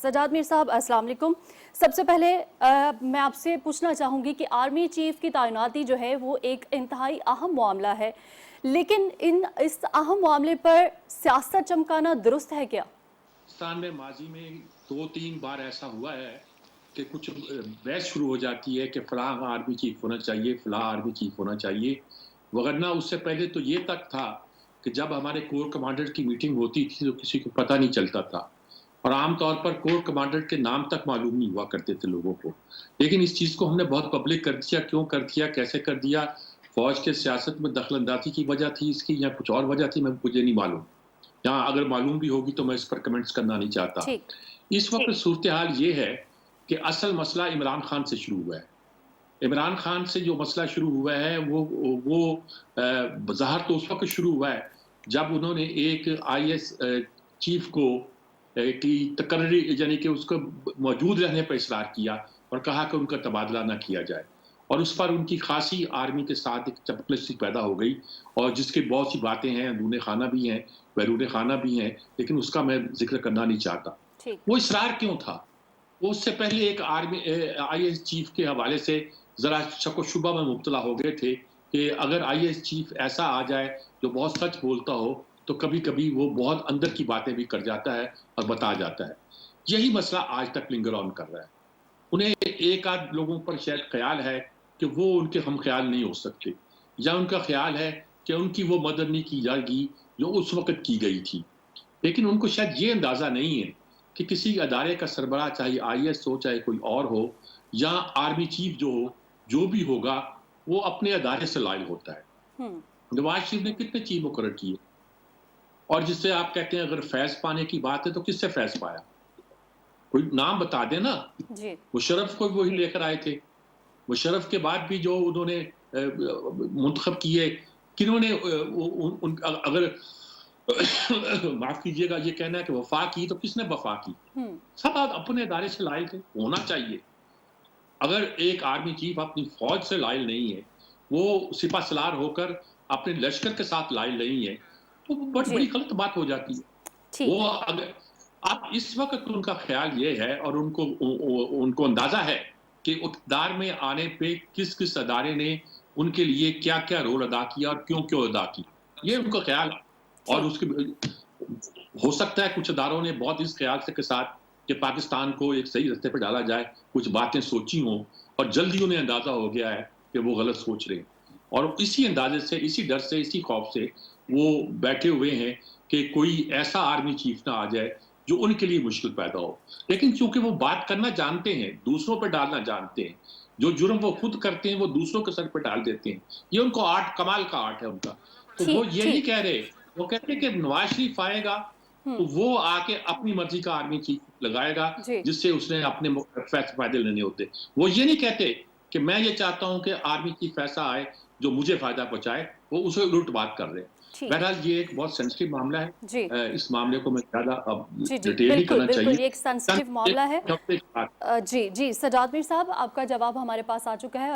सजाद मीर साहब अस्सलाम वालेकुम। सबसे पहले मैं आपसे पूछना चाहूँगी कि आर्मी चीफ की तैनाती जो है वो एक इंतहाई अहम मामला है, लेकिन इस अहम मामले पर सियासत चमकाना दुरुस्त है क्या? पाकिस्तान में माजी में 2-3 बार ऐसा हुआ है कि कुछ बहस शुरू हो जाती है कि फ़लाँ आर्मी चीफ होना चाहिए, फ़लाँ आर्मी चीफ होना चाहिए। वगरना उससे पहले तो ये तक था कि जब हमारे कोर कमांडर की मीटिंग होती थी तो किसी को पता नहीं चलता था और आम तौर पर कोर कमांडर के नाम तक मालूम नहीं हुआ करते थे लोगों को। लेकिन इस चीज़ को हमने बहुत पब्लिक कर दिया, क्यों कर दिया, कैसे कर दिया? फ़ौज के सियासत में दखल-अंदाज़ी की वजह थी इसकी या कुछ और वजह थी, मुझे नहीं मालूम। या अगर मालूम भी होगी तो मैं इस पर कमेंट्स करना नहीं चाहता। ठीक। इस वक़्त सूरत-ए-हाल ये है कि असल मसला इमरान खान से शुरू हुआ है। इमरान खान से जो मसला शुरू हुआ है वो बज़ाहिर तो उस वक़्त शुरू हुआ है जब उन्होंने एक आईएएस चीफ को की तकर्री यानी कि उसको मौजूद रहने पर इसरार किया और कहा कि उनका तबादला ना किया जाए। और उस पर उनकी ख़ासी आर्मी के साथ एक चपकलिसी पैदा हो गई और जिसकी बहुत सी बातें हैं, अंदरूनी ख़ाना भी हैं, बैरून ख़ाना भी हैं, लेकिन उसका मैं ज़िक्र करना नहीं चाहता। ठीक। वो इसरार क्यों था? वो उससे पहले एक आर्मी आईएएस चीफ के हवाले से ज़रा शक-व-शुबा में मुब्तला हो गए थे कि अगर आईएएस चीफ ऐसा आ जाए जो बहुत सच बोलता हो, तो कभी-कभी वो बहुत अंदर की बातें भी कर जाता है और बता जाता है। यही मसला आज तक लिंगर ऑन कर रहा है। उन्हें एक आध लोगों पर शायद ख़्याल है कि वो उनके हम-ख़्याल नहीं हो सकते या उनका ख़्याल है कि उनकी वो मदद नहीं की जाएगी जो उस वक़्त की गई थी। लेकिन उनको शायद ये अंदाज़ा नहीं है कि किसी अदारे का सरबराह चाहे आईएएस हो, चाहे कोई और हो या आर्मी चीफ जो हो, जो भी होगा, वो अपने अदारे से लायल होता है। हुँ। नवाज़ शरीफ ने कितने चीफ मुकर्रर किए और जिससे आप कहते हैं अगर फैज़ पाने की बात है तो किससे फैज़ पाया? कोई नाम बता दें ना। जी। मुशर्रफ को भी वही लेकर आए थे। मुशर्रफ के बाद भी जो उन्होंने मुंतखब किए, किन्होंने अगर माफ़ कीजिएगा ये कहना है कि वफ़ा की, तो किसने वफ़ा की? हुँ। सब आप अपने अदारे से लायल थे, होना चाहिए। अगर एक आर्मी चीफ अपनी फ़ौज से लायल नहीं है, वो सिपहसालार होकर अपने लश्कर के साथ लायल नहीं है, तो बड़ी जी। बड़ी गलत बात हो जाती है। ठीक वो है। अगर अब इस वक़्त उनका ख़्याल ये है और उनको अंदाज़ा है कि इक़्तिदार में आने पे किस-किस अदारे ने उनके लिए क्या-क्या रोल अदा किया और क्यों-क्यों अदा की। ये उनका ख़्याल है और ठीक। उसके हो सकता है कुछ अदारों ने बहुत इस ख़्याल से के साथ कि पाकिस्तान को एक सही रास्ते पे डाला जाए, कुछ बातें सोची हों और जल्द ही उन्हें अंदाज़ा हो गया है कि वो गलत सोच रहे हैं। और इसी अंदाज़े से, इसी डर से, इसी खौफ से वो बैठे हुए हैं कि कोई ऐसा आर्मी चीफ ना आ जाए जो उनके लिए मुश्किल पैदा हो। लेकिन चूँकि वो बात करना जानते हैं, दूसरों पे डालना जानते हैं, जो जुर्म वो खुद करते हैं वो दूसरों के सर पे डाल देते हैं। ये उनको आर्ट कमाल का आर्ट है उनका। तो वो ठीक। ये नहीं ठीक। कह रहे, वो कहते हैं कि नवाज़ शरीफ आएगा तो हुँ। वो आके अपनी मर्ज़ी का आर्मी चीफ लगाएगा जी। जिससे उसने अपने फ़ायदे लेने होते। वो ये नहीं कहते कि मैं ये चाहता हूँ कि आर्मी चीफ ऐसा आए जो मुझे फ़ायदा पहुँचाए, वो उससे उलट बात कर रहे हैं। ठीक। बहरहाल ये एक बहुत सेंसिटिव मामला है। जी। इस मामले को मैं ज़्यादा अब जी, जी। डिटेल नहीं बिल्कुल, करना बिल्कुल, चाहिए। ये एक चंद सेंसिटिव मामला है। एक हफ्ते की बात जी, जी, सजाद मीर साहब आपका जवाब हमारे पास आ चुका है।